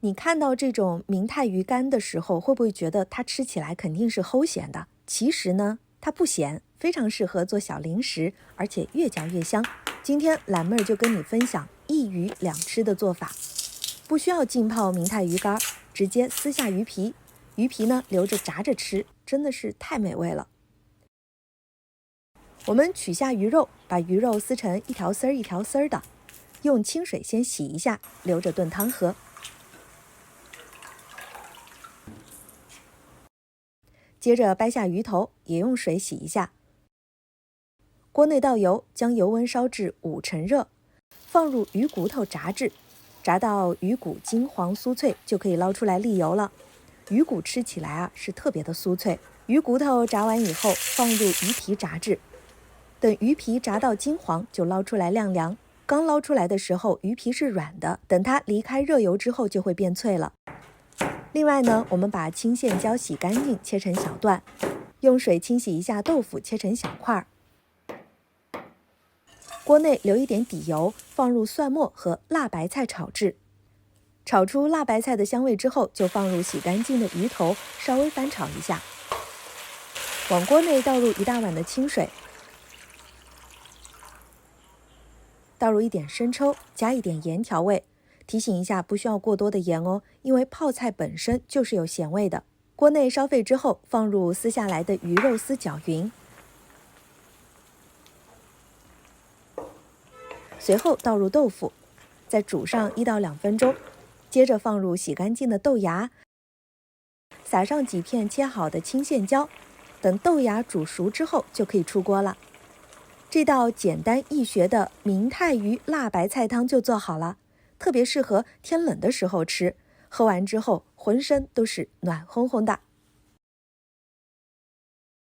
你看到这种明太鱼干的时候，会不会觉得它吃起来肯定是齁咸的？其实呢，它不咸，非常适合做小零食，而且越嚼越香。今天懒妹儿就跟你分享一鱼两吃的做法，不需要浸泡明太鱼干，直接撕下鱼皮，鱼皮呢留着炸着吃，真的是太美味了。我们取下鱼肉，把鱼肉撕成一条丝儿一条丝儿的，用清水先洗一下，留着炖汤喝。接着掰下鱼头，也用水洗一下。锅内倒油，将油温烧至5成热，放入鱼骨头炸制，炸到鱼骨金黄酥脆，就可以捞出来沥油了。鱼骨吃起来是特别的酥脆。鱼骨头炸完以后，放入鱼皮炸制，等鱼皮炸到金黄，就捞出来晾凉。刚捞出来的时候，鱼皮是软的，等它离开热油之后，就会变脆了。另外呢，我们把青线椒洗干净，切成小段，用水清洗一下豆腐，切成小块。锅内留一点底油，放入蒜末和辣白菜炒制。炒出辣白菜的香味之后，就放入洗干净的鱼头，稍微翻炒一下。往锅内倒入1大碗的清水，倒入一点生抽，加一点盐调味。提醒一下，不需要过多的盐哦，因为泡菜本身就是有咸味的。锅内烧沸之后，放入撕下来的鱼肉丝搅匀，随后倒入豆腐，再煮上1到2分钟。接着放入洗干净的豆芽，撒上几片切好的青线椒，等豆芽煮熟之后就可以出锅了。这道简单易学的明太鱼辣白菜汤就做好了，特别适合天冷的时候吃，喝完之后浑身都是暖烘烘的。